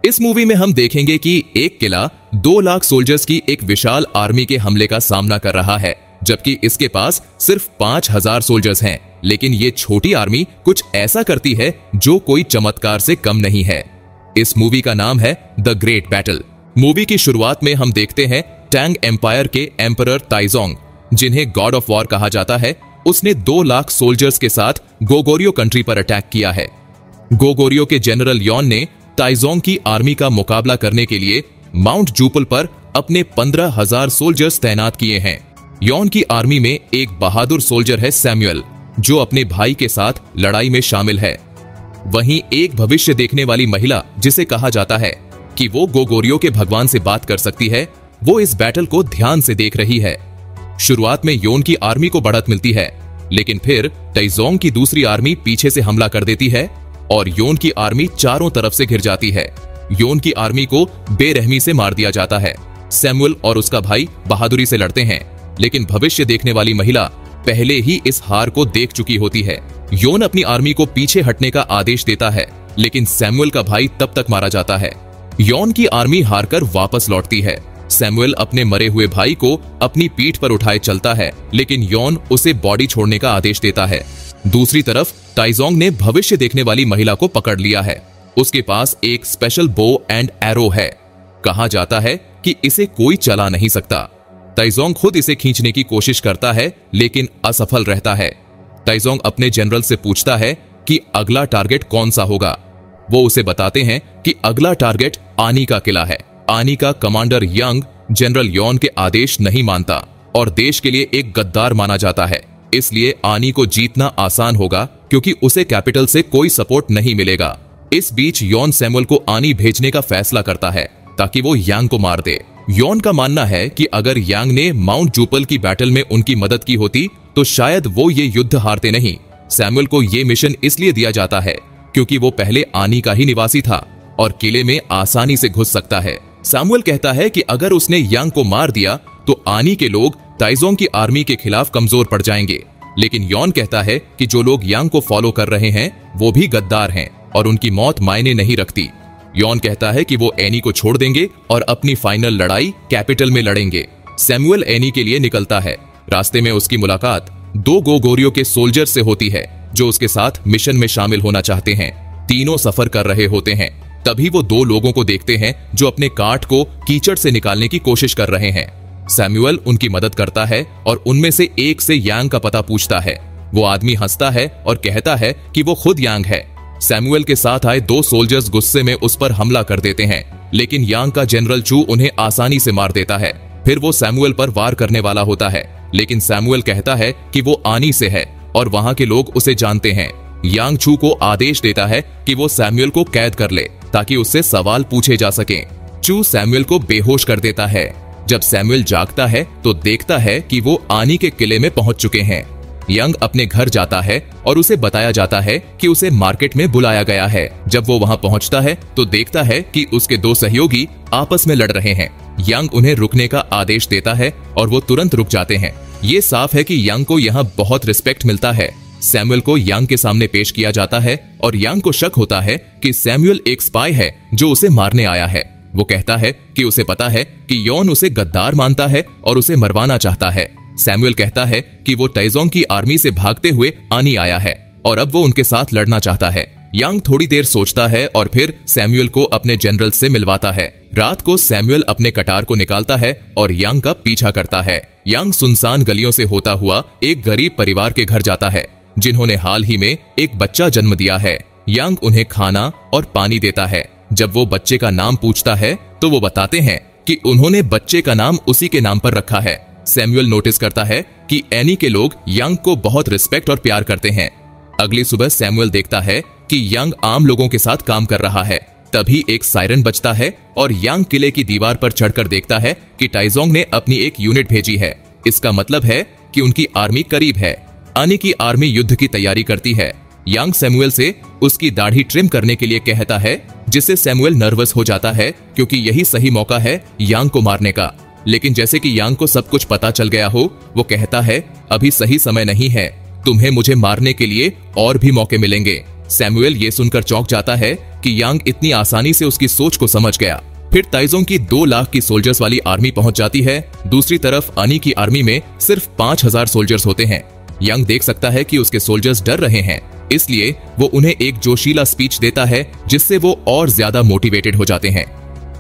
इस मूवी में हम देखेंगे कि एक किला 2 लाख सोल्जर्स की एक विशाल आर्मी के हमले का सामना कर रहा है, जबकि इसके पास सिर्फ 5000 सोल्जर्स हैं। लेकिन ये छोटी आर्मी कुछ ऐसा करती है जो कोई चमत्कार से कम नहीं है। इस मूवी का नाम है द ग्रेट बैटल। मूवी की शुरुआत में हम देखते हैं टैंग एम्पायर के एम्परर ताइजोंग, जिन्हें गॉड ऑफ वॉर कहा जाता है। उसने 2 लाख सोल्जर्स के साथ गोगोरियो कंट्री पर अटैक किया है। गोगोरियो के जनरल यॉन ने ताइजोंग की आर्मी का मुकाबला करने के लिए माउंट जूपल पर अपने 15,000 सोल्जर्स तैनात किए हैं। यॉन की आर्मी में एक बहादुर सोल्जर है सैमुअल, जो अपने भाई के साथ लड़ाई में शामिल है। वहीं एक भविष्य देखने वाली महिला, जिसे कहा जाता है कि वो गोगोरियो के भगवान से बात कर सकती है, वो इस बैटल को ध्यान से देख रही है। शुरुआत में योन की आर्मी को बढ़त मिलती है, लेकिन फिर ताइजोंग की दूसरी आर्मी पीछे से हमला कर देती है और योन की आर्मी चारों तरफ से घिर जाती है। योन की आर्मी को बेरहमी से मार दिया जाता है। सैमुअल और उसका भाई बहादुरी से लड़ते हैं, लेकिन भविष्य देखने वाली महिला पहले ही इस हार को देख चुकी होती है। योन अपनी आर्मी को पीछे हटने का आदेश देता है, लेकिन सैमुअल का भाई तब तक मारा जाता है। योन की आर्मी हारकर वापस लौटती है। सैमुअल अपने मरे हुए भाई को अपनी पीठ पर उठाए चलता है, लेकिन योन उसे बॉडी छोड़ने का आदेश देता है। दूसरी तरफ ताइजोंग ने भविष्य देखने वाली महिला को पकड़ लिया है। उसके पास एक स्पेशल बो एंड एरो है। कहा जाता है कि इसे कोई चला नहीं सकता। ताइजोंग खुद इसे खींचने की कोशिश करता है, लेकिन असफल रहता है। ताइजोंग अपने जनरल से पूछता है कि अगला टारगेट कौन सा होगा। वो उसे बताते हैं कि अगला टारगेट आनी का किला है। आनी का कमांडर यंग जनरल यॉन के आदेश नहीं मानता और देश के लिए एक गद्दार माना जाता है। इसलिए आनी को जीतना आसान होगा, क्योंकि उसे कैपिटल से कोई सपोर्ट नहीं मिलेगा। इस बीच यॉन सैमुअल को आनी भेजने का फैसला करता है ताकि वो यांग को मार दे। यॉन का मानना है कि अगर यांग ने माउंट जूपल की बैटल में उनकी मदद की होती तो शायद वो ये युद्ध हारते नहीं। सैमुअल को ये मिशन इसलिए दिया जाता है क्योंकि वो पहले आनी का ही निवासी था और किले में आसानी से घुस सकता है। सैमुअल कहता है कि अगर उसने यांग को मार दिया तो आनी के लोग ताइजोंग की आर्मी के खिलाफ कमजोर पड़ जाएंगे। लेकिन यॉन कहता है कि जो लोग यांग को फॉलो कर रहे हैं वो भी गद्दार हैं और उनकी मौत मायने नहीं रखती। यॉन कहता है कि वो एनी को छोड़ देंगे और अपनी फाइनल लड़ाई कैपिटल में लड़ेंगे। सैमुअल एनी के लिए निकलता है। रास्ते में उसकी मुलाकात 2 गोगोरियो के सोल्जर से होती है, जो उसके साथ मिशन में शामिल होना चाहते हैं। तीनों सफर कर रहे होते हैं। तभी वो 2 लोगों को देखते हैं जो अपने काट को कीचड़ से निकालने की कोशिश कर रहे हैं। सैमुअल उनकी मदद करता है और उनमें से एक से यांग का पता पूछता है। वो आदमी हंसता है और कहता है कि वो खुद यांग है। सैमुअल के साथ आए 2 सोल्जर्स गुस्से में उस पर हमला कर देते हैं, लेकिन यांग का जनरल चू उन्हें आसानी से मार देता है। फिर वो सैमुअल पर वार करने वाला होता है, लेकिन सैमुअल कहता है कि वो आनी से है और वहां के लोग उसे जानते हैं। यांग चू को आदेश देता है कि वो सैमुअल को कैद कर ले ताकि उससे सवाल पूछे जा सकें। चू सैमुअल को बेहोश कर देता है। जब सैमुअल जागता है तो देखता है कि वो आनी के किले में पहुंच चुके हैं। यंग अपने घर जाता है और उसे बताया जाता है कि उसे मार्केट में बुलाया गया है। जब वो वहां पहुंचता है तो देखता है कि उसके 2 सहयोगी आपस में लड़ रहे हैं। यंग उन्हें रुकने का आदेश देता है और वो तुरंत रुक जाते हैं। ये साफ है कि यंग को यहाँ बहुत रिस्पेक्ट मिलता है। सैमुअल को यंग के सामने पेश किया जाता है और यंग को शक होता है कि सैमुअल एक स्पाई है जो उसे मारने आया है। वो कहता है कि उसे पता है कि यॉन उसे गद्दार मानता है और उसे मरवाना चाहता है। सैमुअल कहता है कि वो ताइजोंग की आर्मी से भागते हुए आनी आया है और अब वो उनके साथ लड़ना चाहता है। यांग थोड़ी देर सोचता है और फिर सैमुअल को अपने जनरल से मिलवाता है। रात को सैमुअल अपने कटार को निकालता है और यांग का पीछा करता है। यांग सुनसान गलियों से होता हुआ एक गरीब परिवार के घर जाता है, जिन्होंने हाल ही में एक बच्चा जन्म दिया है। यांग उन्हें खाना और पानी देता है। जब वो बच्चे का नाम पूछता है तो वो बताते हैं कि उन्होंने बच्चे का नाम उसी के नाम पर रखा है। सैमुअल नोटिस करता है कि एनी के लोग यांग को बहुत रिस्पेक्ट और प्यार करते हैं। अगली सुबह सैमुअल देखता है कि यांग आम लोगों के साथ काम कर रहा है। तभी एक सायरन बजता है और यांग किले की दीवार पर चढ़कर देखता है कि ताइजोंग ने अपनी एक यूनिट भेजी है। इसका मतलब है कि उनकी आर्मी करीब है। आनी की आर्मी युद्ध की तैयारी करती है। यांग सैमुअल से उसकी दाढ़ी ट्रिम करने के लिए कहता है, जिससे सैमुअल नर्वस हो जाता है क्योंकि यही सही मौका है यांग को मारने का। लेकिन जैसे कि यांग को सब कुछ पता चल गया हो, वो कहता है, अभी सही समय नहीं है, तुम्हें मुझे मारने के लिए और भी मौके मिलेंगे। सैमुअल ये सुनकर चौंक जाता है कि यांग इतनी आसानी से उसकी सोच को समझ गया। फिर ताइजोंग की 2 लाख की सोल्जर्स वाली आर्मी पहुंच जाती है। दूसरी तरफ अनी की आर्मी में सिर्फ 5000 सोल्जर्स होते हैं। यांग देख सकता है कि उसके सोल्जर्स डर रहे हैं, इसलिए वो उन्हें एक जोशीला स्पीच देता है जिससे वो और ज्यादा मोटिवेटेड हो जाते हैं।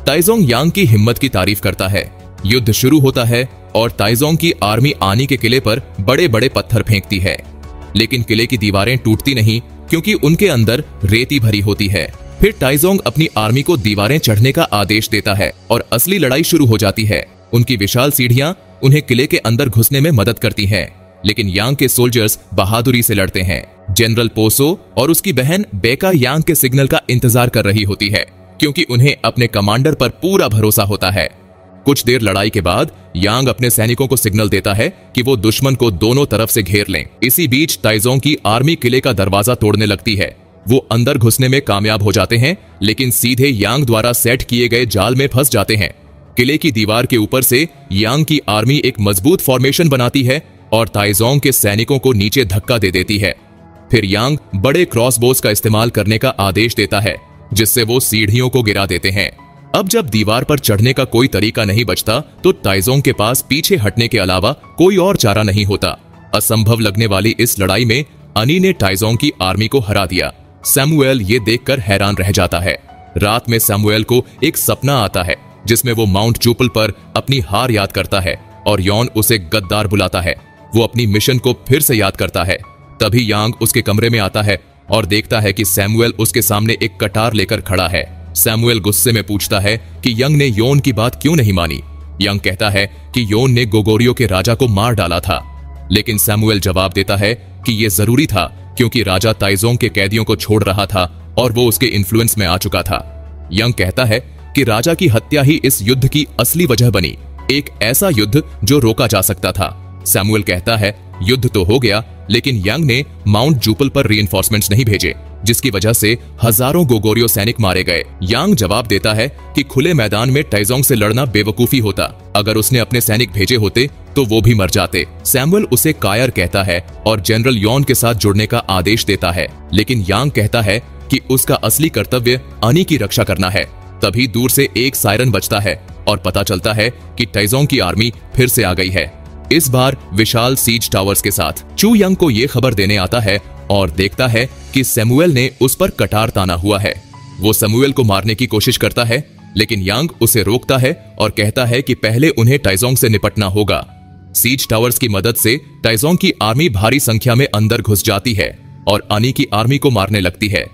ताइजोंग यांग की हिम्मत की तारीफ करता है। युद्ध शुरू होता है और ताइजोंग की आर्मी आनी के किले पर बड़े बड़े पत्थर फेंकती है, लेकिन किले की दीवारें टूटती नहीं क्योंकि उनके अंदर रेती भरी होती है। फिर ताइजोंग अपनी आर्मी को दीवारें चढ़ने का आदेश देता है और असली लड़ाई शुरू हो जाती है। उनकी विशाल सीढ़ियां उन्हें किले के अंदर घुसने में मदद करती हैं, लेकिन यांग के सोल्जर्स बहादुरी से लड़ते हैं। जनरल पोसो और उसकी बहन बेका यांग के सिग्नल का इंतजार कर रही होती है, क्योंकि उन्हें अपने कमांडर पर पूरा भरोसा होता है। कुछ देर लड़ाई के बाद यांग अपने सैनिकों को सिग्नल देता है कि वो दुश्मन को दोनों तरफ से घेर लें। इसी बीच ताइजोंग की आर्मी किले का दरवाजा तोड़ने लगती है। वो अंदर घुसने में कामयाब हो जाते हैं, लेकिन सीधे यांग द्वारा सेट किए गए जाल में फंस जाते हैं। किले की दीवार के ऊपर से यांग की आर्मी एक मजबूत फॉर्मेशन बनाती है और ताइजोंग के सैनिकों को नीचे धक्का दे देती है। फिर यांग बड़े क्रॉसबोज का इस्तेमाल करने का आदेश देता है, जिससे वो सीढ़ियों को गिरा देते हैं। अब जब दीवार पर चढ़ने का कोई तरीका नहीं बचता, तो ताइजोंग के पास पीछे हटने के अलावा कोई और चारा नहीं होता। असंभव लगने वाली इस लड़ाई में अनी ने ताइजोंग की आर्मी को हरा दिया। सैमुएल ये देखकर हैरान रह जाता है। रात में सैमुएल को एक सपना आता है जिसमें वो माउंट जूपल पर अपनी हार याद करता है और यॉन उसे गद्दार बुलाता है। वो अपनी मिशन को फिर से याद करता है। तभी यांग उसके कमरे में आता है और देखता है कि सैमुएल उसके सामने एक कटार लेकर खड़ा है। सैमुएल गुस्से में पूछता है कि यंग ने योन की बात क्यों नहीं मानी। यंग कहता है कि योन ने गोगोरियो के राजा को मार डाला था, लेकिन सैमुएल जवाब देता है कि यह जरूरी था क्योंकि राजा ताइजोंग के कैदियों को छोड़ रहा था और वो उसके इन्फ्लुएंस में आ चुका था। यंग कहता है कि राजा की हत्या ही इस युद्ध की असली वजह बनी, एक ऐसा युद्ध जो रोका जा सकता था। सैमुएल कहता है युद्ध तो हो गया, लेकिन यंग ने माउंट जूपल पर रीइंफोर्समेंट्स नहीं भेजे, जिसकी वजह से हजारों गोगोरियो सैनिक मारे गए। यांग जवाब देता है कि खुले मैदान में ताइजोंग से लड़ना बेवकूफी होता। अगर उसने अपने सैनिक भेजे होते तो वो भी मर जाते। सैमुएल उसे कायर कहता है और जनरल यॉन के साथ जुड़ने का आदेश देता है, लेकिन यांग कहता है कि उसका असली कर्तव्य अनी की रक्षा करना है। तभी दूर से एक सायरन बजता है और पता चलता है कि ताइजोंग की आर्मी फिर से आ गई है, इस बार विशाल सीज टावर्स के साथ। चू यंग को ये खबर देने आता है और देखता है कि सैमुएल ने उस पर कटार ताना हुआ है। वो सैमुएल को मारने की कोशिश करता है, लेकिन यांग उसे रोकता है और कहता है कि पहले उन्हें ताइजोंग से निपटना होगा। सीज टावर्स की मदद से ताइजोंग की आर्मी भारी संख्या में अंदर घुस जाती है और अनी की आर्मी को मारने लगती है।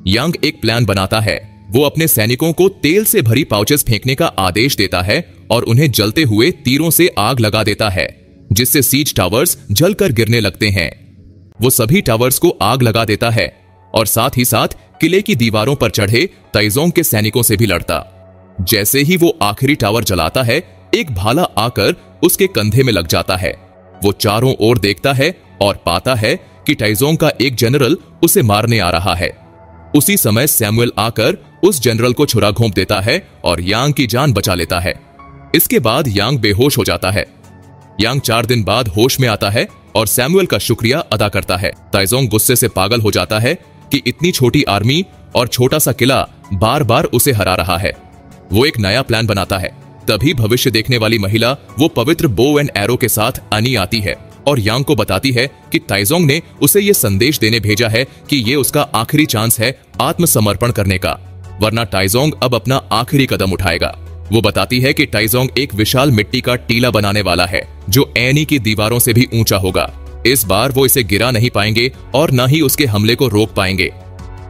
यांग एक प्लान बनाता है। वो अपने सैनिकों को तेल से भरी पाउचेस फेंकने का आदेश देता है और उन्हें जलते हुए तीरों से आग लगा देता है, जिससे सीज टावर्स जलकर गिरने लगते हैं। वो सभी टावर्स को आग लगा देता है और साथ ही साथ किले की दीवारों पर चढ़े ताइजोंग के सैनिकों से भी लड़ता। जैसे ही वो आखिरी टावर जलाता है, एक भाला आकर उसके कंधे में लग जाता है। वो चारों ओर देखता है और पाता है कि ताइजोंग का एक जनरल उसे मारने आ रहा है। उसी समय सैमुएल आकर उस जनरल को छुरा घोंप देता है और यांग की जान बचा लेता है। इसके बाद यांग बेहोश हो जाता है। यांग 4 दिन बाद होश में आता है और सैमुएल का शुक्रिया अदा करता है। ताइजोंग गुस्से से पागल हो जाता है कि इतनी छोटी आर्मी और छोटा सा किला बार बार उसे हरा रहा है। वो एक नया प्लान बनाता है। तभी भविष्य देखने वाली महिला, वो पवित्र बो एंड एरो के साथ अनी आती है और यांग को बताती है कि ताइजोंग ने उसे ये संदेश देने भेजा है कि ये उसका आखिरी चांस है आत्मसमर्पण करने का, वरना ताइजोंग अब अपना आखिरी कदम उठाएगा। वो बताती है कि ताइजोंग एक विशाल मिट्टी का टीला बनाने वाला है जो एनी की दीवारों से भी ऊंचा होगा। इस बार वो इसे गिरा नहीं पाएंगे और न ही उसके हमले को रोक पाएंगे।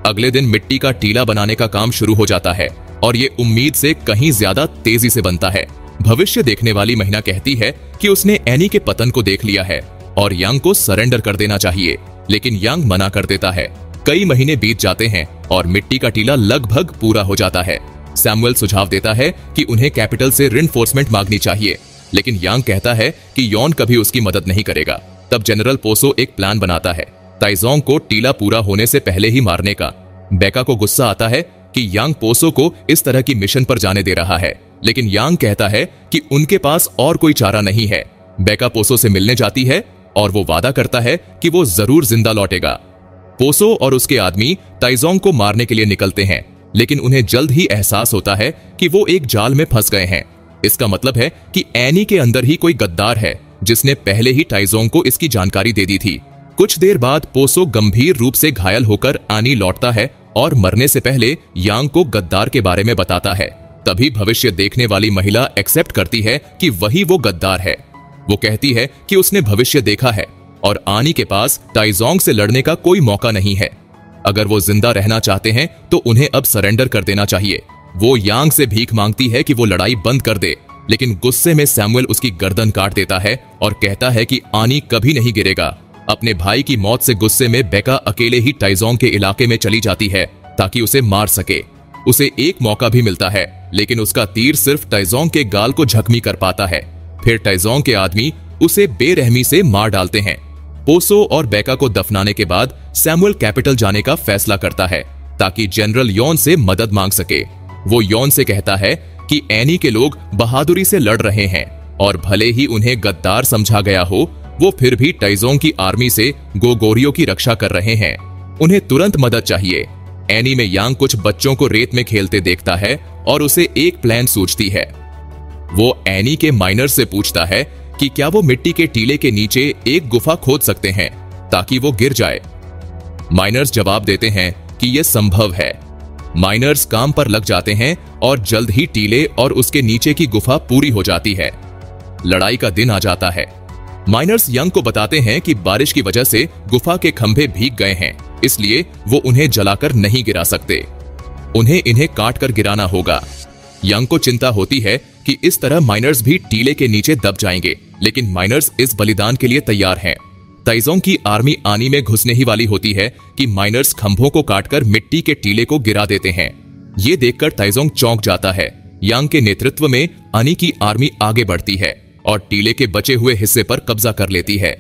अगले दिन मिट्टी का टीला बनाने का काम शुरू हो जाता है और ये उम्मीद से कहीं ज्यादा तेजी से बनता है। भविष्य देखने वाली महिला कहती है कि उसने एनी के पतन को देख लिया है और यांग को सरेंडर कर देना चाहिए, लेकिन यांग मना कर देता है। कई महीने बीत जाते हैं और मिट्टी का टीला लगभग पूरा हो जाता है। सैमुएल सुझाव देता है कि उन्हें कैपिटल से रिइंफोर्समेंट मांगनी चाहिए, लेकिन यांग कहता है कि यॉन कभी उसकी मदद नहीं करेगा। तब जनरल पोसो एक प्लान बनाता है ताइजोंग को टीला पूरा होने से पहले ही मारने का। बेका को गुस्सा आता है कि यांग पोसो को इस तरह की मिशन पर जाने दे रहा है, लेकिन यांग कहता है कि उनके पास और कोई चारा नहीं है। बेका पोसो से मिलने जाती है और वो वादा करता है कि वो जरूर जिंदा लौटेगा। पोसो और उसके आदमी ताइजोंग को मारने के लिए निकलते हैं लेकिन उन्हें जल्द ही एहसास होता है कि वो एक जाल में फंस गए हैं। इसका मतलब है कि एनी के अंदर ही कोई गद्दार है जिसने पहले ही टाइजोंग को इसकी जानकारी दे दी थी। कुछ देर बाद पोसो गंभीर रूप से घायल होकर आनी लौटता है और मरने से पहले यांग को गद्दार के बारे में बताता है। तभी भविष्य देखने वाली महिला एक्सेप्ट करती है कि वही वो गद्दार है। वो कहती है कि उसने भविष्य देखा है और आनी के पास टाइजोंग से लड़ने का कोई मौका नहीं है। अगर वो जिंदा रहना चाहते हैं तो उन्हें अब सरेंडर कर देना चाहिए। वो यांग से भीख मांगती है कि वो लड़ाई बंद कर दे, लेकिन गुस्से में सैमुअल उसकी गर्दन काट देता है और कहता है कि आनी कभी नहीं गिरेगा। अपने भाई की मौत से गुस्से में बेका अकेले ही टाइजोंग के इलाके में चली जाती है ताकि उसे मार सके। उसे एक मौका भी मिलता है, लेकिन उसका तीर सिर्फ टाइजोंग के गाल को जख्मी कर पाता है। फिर टाइजोंग के आदमी उसे बेरहमी से मार डालते हैं। पोसो और बेका को दफनाने के बाद सैमुअल कैपिटल जाने का फैसला करता है ताकि जनरल यॉन से मदद मांग सके। वो यॉन से कहता है कि एनी के लोग बहादुरी से लड़ रहे हैं और भले ही उन्हें गद्दार समझा गया हो, वो फिर भी टाइजोंग की आर्मी से गोगोरियो की रक्षा कर रहे हैं। उन्हें तुरंत मदद चाहिए। एनी में यांग कुछ बच्चों को रेत में खेलते देखता है और उसे एक प्लान सूझती है। वो एनी के माइनर से पूछता है कि क्या वो मिट्टी के टीले के नीचे एक गुफा खोद सकते हैं ताकि वो गिर जाए। माइनर्स जवाब देते हैं कि यह संभव है। माइनर्स काम पर लग जाते हैं और जल्द ही टीले और उसके नीचे की गुफा पूरी हो जाती है। लड़ाई का दिन आ जाता है। माइनर्स यंग को बताते हैं कि बारिश की वजह से गुफा के खंभे भीग गए हैं, इसलिए वो उन्हें जलाकर नहीं गिरा सकते। उन्हें इन्हें काट कर गिराना होगा। यंग को चिंता होती है कि इस तरह माइनर्स भी टीले के नीचे दब जाएंगे, लेकिन माइनर्स इस बलिदान के लिए तैयार हैं। टाइजोंग की आर्मी आनी में घुसने ही वाली होती है कि माइनर्स खंभों को काटकर मिट्टी के टीले को गिरा देते हैं। ये देखकर टाइजोंग चौंक जाता है। यांग के नेतृत्व में आनी की आर्मी आगे बढ़ती है और टीले के बचे हुए हिस्से पर कब्जा कर लेती है।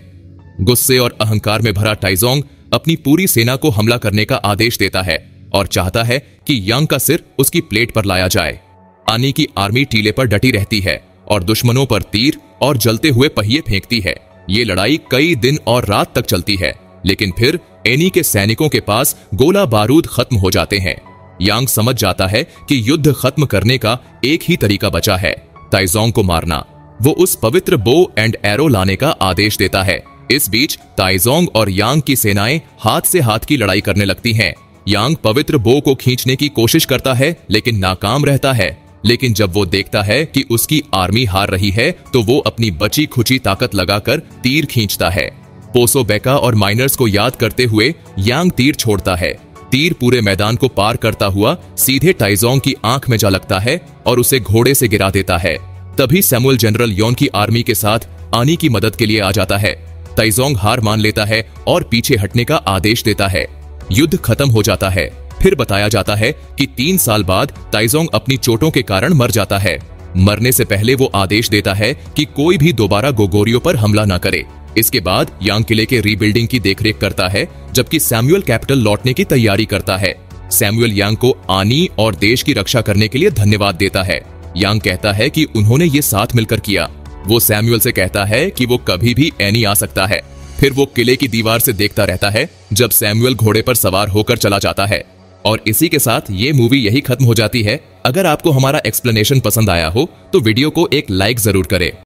गुस्से और अहंकार में भरा टाइजोंग अपनी पूरी सेना को हमला करने का आदेश देता है और चाहता है कि यांग का सिर उसकी प्लेट पर लाया जाए। आनी की आर्मी टीले पर डटी रहती है और दुश्मनों पर तीर और जलते हुए पहिए फेंकती है। ये लड़ाई कई दिन और रात तक चलती है, लेकिन फिर एनी के सैनिकों के पास गोला बारूद खत्म हो जाते हैं। यांग समझ जाता है कि युद्ध खत्म करने का एक ही तरीका बचा है, टाइजोंग को मारना। वो उस पवित्र बो एंड एरो लाने का आदेश देता है। इस बीच टाइजोंग और यांग की सेनाएं हाथ से हाथ की लड़ाई करने लगती हैं। यांग पवित्र बो को खींचने की कोशिश करता है, लेकिन नाकाम रहता है। लेकिन जब वो देखता है कि उसकी आर्मी हार रही है, तो वो अपनी बची खुची ताकत लगाकर तीर खींचता है। पोसो, बेका और माइनर्स को याद करते हुए यांग तीर छोड़ता है। तीर पूरे मैदान को पार करता हुआ सीधे टाइजोंग की आंख में जा लगता है और उसे घोड़े से गिरा देता है। तभी सैमुअल जनरल यॉन की आर्मी के साथ आनी की मदद के लिए आ जाता है। टाइजोंग हार मान लेता है और पीछे हटने का आदेश देता है। युद्ध खत्म हो जाता है। फिर बताया जाता है कि 3 साल बाद टाइजोंग अपनी चोटों के कारण मर जाता है। मरने से पहले वो आदेश देता है कि कोई भी दोबारा गोगोरियो पर हमला न करे। इसके बाद यांग किले के रीबिल्डिंग की देखरेख करता है, जबकि सैमुअल कैपिटल लौटने की तैयारी करता है। सैमुअल यांग को आनी और देश की रक्षा करने के लिए धन्यवाद देता है। यांग कहता है कि उन्होंने ये साथ मिलकर किया। वो सैमुअल से कहता है कि वो कभी भी एनी आ सकता है। फिर वो किले की दीवार से देखता रहता है जब सैमुअल घोड़े पर सवार होकर चला जाता है। और इसी के साथ ये मूवी यही खत्म हो जाती है। अगर आपको हमारा एक्सप्लेनेशन पसंद आया हो तो वीडियो को एक लाइक जरूर करें।